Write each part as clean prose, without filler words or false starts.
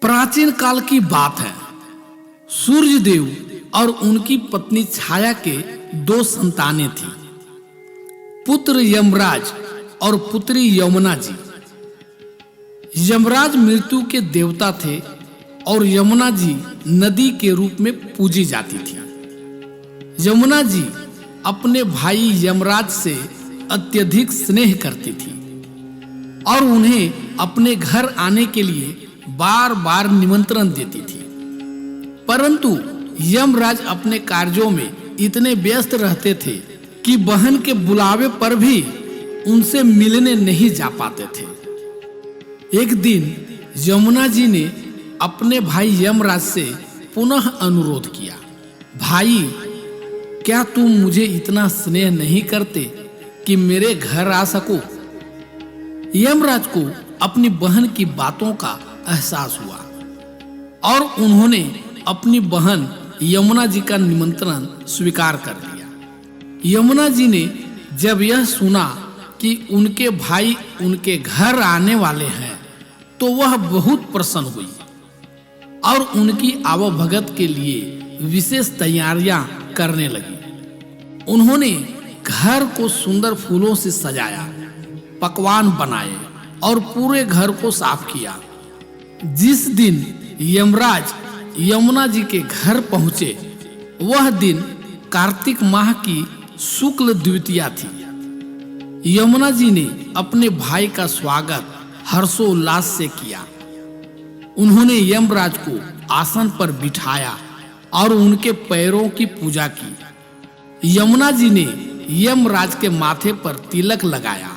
प्राचीन काल की बात है। सूर्य देव और उनकी पत्नी छाया के दो संतानें थी, पुत्र यमराज और पुत्री यमुना जी। यमराज मृत्यु के देवता थे और यमुना जी नदी के रूप में पूजी जाती थी। यमुना जी अपने भाई यमराज से अत्यधिक स्नेह करती थी और उन्हें अपने घर आने के लिए बार-बार निमंत्रण देती थी, परंतु यमराज अपने कार्यों में इतने व्यस्त रहते थे कि बहन के बुलावे पर भी उनसे मिलने नहीं जा पाते थे। एक दिन यमुना जी ने अपने भाई यमराज से पुनः अनुरोध किया, भाई, क्या तुम मुझे इतना स्नेह नहीं करते कि मेरे घर आ सको? यमराज को अपनी बहन की बातों का एहसास हुआ और उन्होंने अपनी बहन यमुना जी का निमंत्रण स्वीकार कर लिया। यमुना जी ने जब यह सुना कि उनके भाई उनके घर आने वाले हैं, तो वह बहुत प्रसन्न हुई और उनकी आवभगत के लिए विशेष तैयारियां करने लगी। उन्होंने घर को सुंदर फूलों से सजाया, पकवान बनाए और पूरे घर को साफ किया। जिस दिन यमराज यमुना जी के घर पहुंचे, वह दिन कार्तिक माह की शुक्ल द्वितीया थी। यमुना जी ने अपने भाई का स्वागत हर्षोल्लास से किया। उन्होंने यमराज को आसन पर बिठाया और उनके पैरों की पूजा की। यमुना जी ने यमराज के माथे पर तिलक लगाया,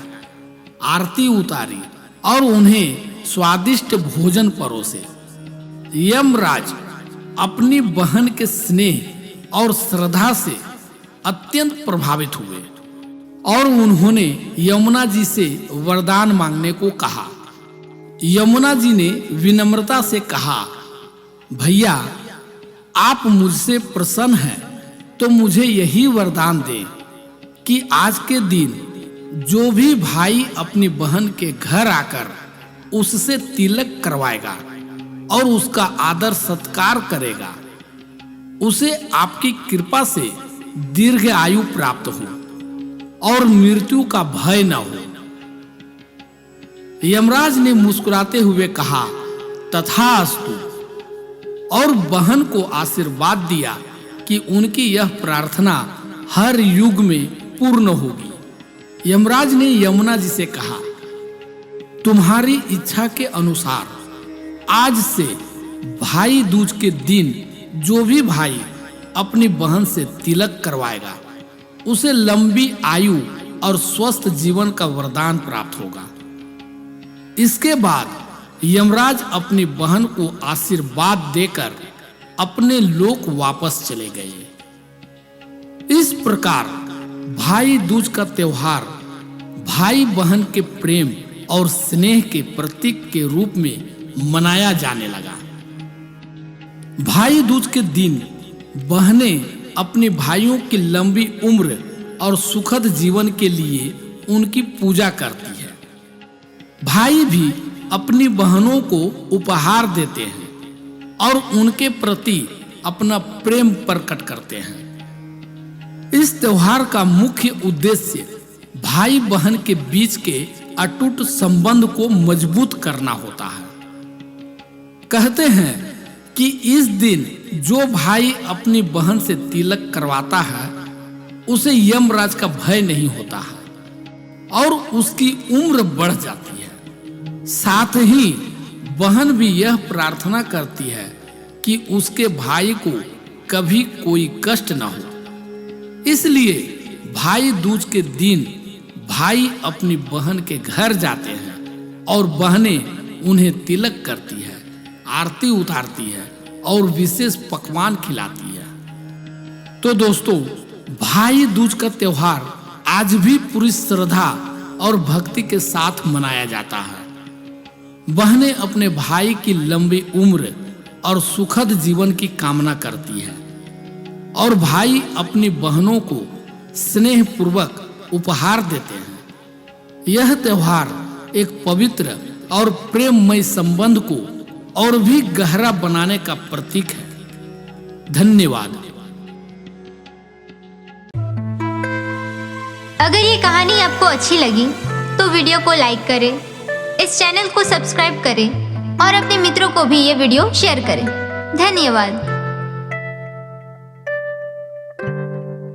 आरती उतारी और उन्हें स्वादिष्ट भोजन परोसे। यमराज अपनी बहन के स्नेह और श्रद्धा से अत्यंत प्रभावित हुए और उन्होंने यमुना जी से वरदान मांगने को कहा। यमुना जी ने विनम्रता से कहा, भैया, आप मुझसे प्रसन्न हैं तो मुझे यही वरदान दें कि आज के दिन जो भी भाई अपनी बहन के घर आकर उससे तिलक करवाएगा और उसका आदर सत्कार करेगा, उसे आपकी कृपा से दीर्घ आयु प्राप्त हो और मृत्यु का भय न हो। यमराज ने मुस्कुराते हुए कहा, तथास्तु, और बहन को आशीर्वाद दिया कि उनकी यह प्रार्थना हर युग में पूर्ण होगी। यमराज ने यमुना जी से कहा, तुम्हारी इच्छा के अनुसार आज से भाई दूज के दिन जो भी भाई अपनी बहन से तिलक करवाएगा, उसे लंबी आयु और स्वस्थ जीवन का वरदान प्राप्त होगा। इसके बाद यमराज अपनी बहन को आशीर्वाद देकर अपने लोक वापस चले गए। इस प्रकार भाई दूज का त्योहार भाई बहन के प्रेम और स्नेह के प्रतीक के रूप में मनाया जाने लगा। भाई दूज के दिन बहनें अपने भाइयों की लंबी उम्र और सुखद जीवन के लिए उनकी पूजा करती है। भाई भी अपनी बहनों को उपहार देते हैं और उनके प्रति अपना प्रेम प्रकट करते हैं। इस त्योहार का मुख्य उद्देश्य भाई बहन के बीच के अटूट संबंध को मजबूत करना होता है। कहते हैं कि इस दिन जो भाई अपनी बहन से तिलक करवाता है, उसे यमराज का भय नहीं होता है और उसकी उम्र बढ़ जाती है। साथ ही बहन भी यह प्रार्थना करती है कि उसके भाई को कभी कोई कष्ट न हो। इसलिए भाई दूज के दिन भाई अपनी बहन के घर जाते हैं और बहनें उन्हें तिलक करती है, आरती उतारती है और विशेष पकवान खिलाती है। तो दोस्तों, भाई दूज का त्योहार आज भी पूरी श्रद्धा और भक्ति के साथ मनाया जाता है। बहनें अपने भाई की लंबी उम्र और सुखद जीवन की कामना करती है और भाई अपनी बहनों को स्नेह पूर्वक उपहार देते हैं। यह त्योहार एक पवित्र और प्रेममय संबंध को और भी गहरा बनाने का प्रतीक है। धन्यवाद। अगर ये कहानी आपको अच्छी लगी तो वीडियो को लाइक करें, इस चैनल को सब्सक्राइब करें और अपने मित्रों को भी ये वीडियो शेयर करें। धन्यवाद।